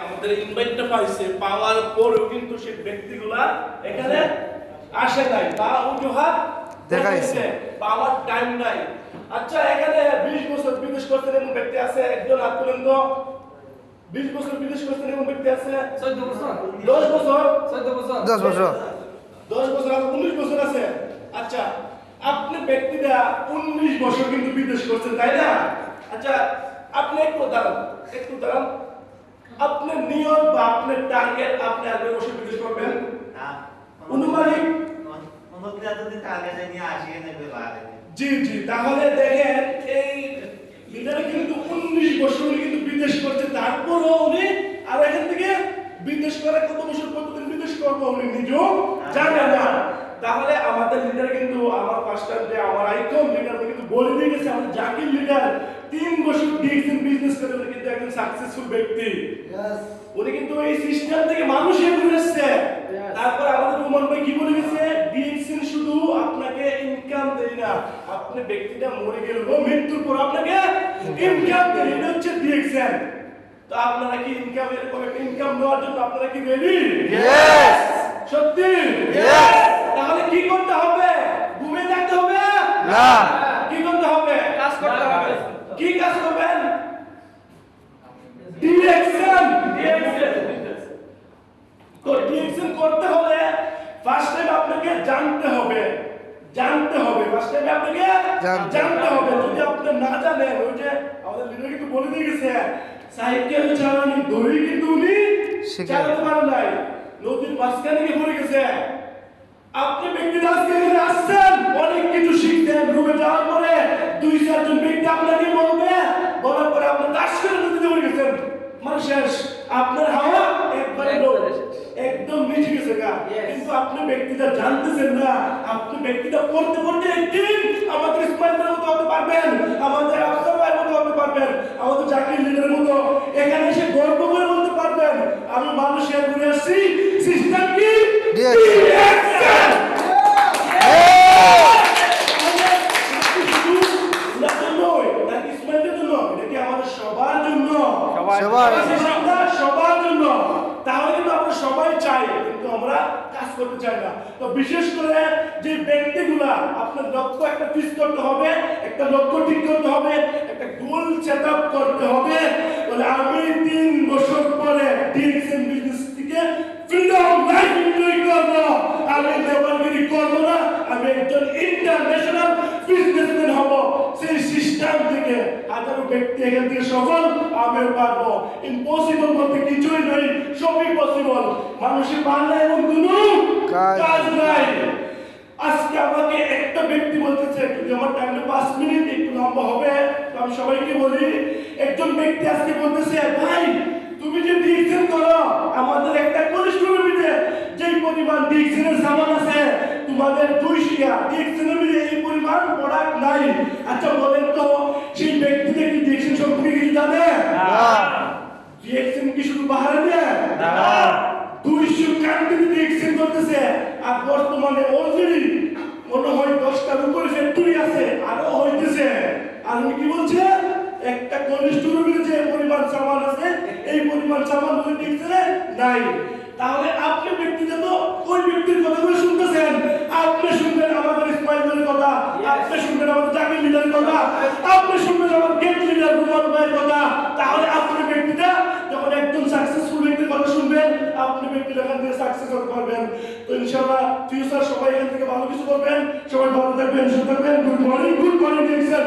আমাদের ইনভাইটটা পাইছে, পাওয়ার পরেও কিন্তু সেই ব্যক্তিগুলা এখানে আসে নাই বা অজুহাত দেখাইছে, পাওয়ার টাইম নাই। আচ্ছা, এখানে 20 বছর বিদেশ করতে এমন ব্যক্তি আছে? একজন হাত তুলেন তো। 20 বছর বিদেশ করতে এমন ব্যক্তি আছে? 14 বছর 10 বছর 14 বছর 10 বছর 10 বছর আর 19 বছর আছে। আচ্ছা, আপনি ব্যক্তিটা 19 বছর কিন্তু বিদেশ করছেন, তাই না? আচ্ছা, আপনি একটু দাঁড়ান। আপনার নিয়ম বা আপনার টার্গেট, আপনি আর বছর বিদেশ করবেন অনুমানিক? জি, তাহলে দেখেন এই লিডার কিন্তু 19 বছর কিন্তু বিদেশ করছে, তারপরও উনি আর এখান থেকে বিদেশ করে কত বছর কতদিন বিদেশ করবো উনি নিজেও জানে না। তাহলে আমাদের লিডার কিন্তু, আমার পাঁচটার যে আমার আইকন লিডার কিন্তু বলে দিয়ে গেছে, আমাদের জাকির লিডার 3 বছর ডিএক্সএন বিজনেস করে উনি কিন্তু একজন সাকসেসফুল ব্যক্তি। উনি কিন্তু এই সিস্টেম থেকে মানুষ এগিয়ে এসেছে। তারপর আমাদের রুমান ভাই কি বলে গেছে, ডিএক্সএন শুধু আপনাকে ইনকাম দেয় না, আপনি ব্যক্তিটা মরে গেলেও মৃত্যুর পর আপনাকে ইনকাম দেয়, এটা হচ্ছে ডিএক্সএন। তো আপনারা কি ইনকাম, এরকম একটা ইনকাম নেওয়ার জন্য আপনারা কি রেডি? ইয়েস। সত্যি? ইয়েস। তাহলে কি করতে হবে? ঘুমিয়ে থাকতে হবে না, কি করতে হবে? কাজ করতে হবে। কি কাজ করবেন? ডিরেকশন। তো ডিরেকশন করতে হলে ফার্স্ট টাইম আপনাকে জানতে হবে। ফার্স্ট টাইম আপনাকে জানতে হবে। যদি আপনি না জানেন, ওই যে আমাদের লিডার কিন্তু বলে দিয়ে গেছে, সাইকেল চালানি দড়ি কিন্তু উনি চালাতে পারেন নাই, নদীর মাঝখানে গিয়ে পড়ে গেছে। আপনি ব্যক্তি আজকে এখানে আসছেন অনেক কিছু শিখতেন, রুমে যাওয়ার পরে 2-4 জন ব্যক্তি আপনাকে বলবে, বলার পরে আপনি দাস করে নদীতে পড়ে গেছেন, মানে শেষ। আপনার হাওয়া একবারে একদম নিচে গেছে গা। কিন্তু আপনি ব্যক্তিটা জানতেছেন না, আপনি ব্যক্তিটা পড়তে একদিন আমাদের ইসমাইলের মতো হতে পারবেন, আমাদের আফসার ভাইয়ের মতো হতে পারবেন, আমাদের জাকির লিডারের মতো এখানে এসে গর্ব করে বলতে পারবেন, আমি মানুষের ঘুরে আসছি সিস্টেম কি ডিরেকশন। সবার জন্য। তাহলে কিন্তু আমরা সবাই চাই, কিন্তু আমরা কাজ করতে চাই না। তো বিশেষ করে যে ব্যক্তিগুলা, আপনার লক্ষ্য একটা ফিক্স করতে হবে, একটা লক্ষ্য ঠিক করতে হবে, একটা গোল সেট আপ করতে হবে। বলে আমি 3 বছর পরে ডিএক্সএন বিজনেস থেকে ফ্রিডম লাইফ এনজয় করব, আমি লেবারগিরি করব না, আমি একজন ইন্টারন্যাশনাল বিজনেসম্যান হব। সেই সিস্টেম থেকে হাজারো ব্যক্তি এখান থেকে সফল আমি পারবো। ইম্পসিবল বলতে কিছুই নেই, সবই পসিবল। মানুষের পারলে এমন কোনো কাজ নাই। আজকে আমাকে একটা ব্যক্তি বলতেছে, যদি আমার টাইমটা 5 মিনিট একটু লম্বা হবে, তো আমি সবাইকে বলি, একজন ব্যক্তি আজকে বলতেছে, ভাই তুমি যে ডিএক্সএন করো, আমাদের একটা কলিস্ট্রোমিতে যেই পরিমাণ ডিএক্সএনের সামান আছে, তোমাদের 200 ডিএক্সএনের মধ্যে এই পরিমাণ প্রোডাক্ট নাই। আচ্ছা বলেন তো, সেই ব্যক্তিটা কি ডিএক্সএন সম্পর্কে কিছু জানে? না। ডিএক্সএন কি শুধু বাহারে দেয়? না। 200 কান্ট্রিতে ডিএক্সএন করতেছে, আর বর্তমানে অলরেডি মনে হয় 10টার উপরে ফ্যাক্টরি আছে, আরো হইতেছে। আর উনি কি বলছে, একটা কলিস্ট্রোমিতে যে পরিমাণ সামান আছে, এই পরিমাণ সামান ওই ডিএক্সএনে নাই। তাহলে আপনি ব্যক্তিগত ওই ব্যক্তির কথাগুলো শুনতেছেন, আপনি শুনবেন আমাদের ইসমাইলের কথা, আপনি শুনবেন আমাদের জাকির লিডারের কথা, আপনি শুনবেন আমাদের গেট লিডার রুমান ভাইয়ের কথা। তাহলে আপনি ব্যক্তিটা যখন একজন সাকসেসফুল ব্যক্তির কথা শুনবেন, আপনি ব্যক্তিটা এখান থেকে সাকসেস হতে পারবেন। তো ইনশাআল্লাহ ফিউচার সবাই এখান থেকে ভালো কিছু করবেন। সবাই ভালো থাকবেন, সুস্থ থাকবেন। Good morning direction.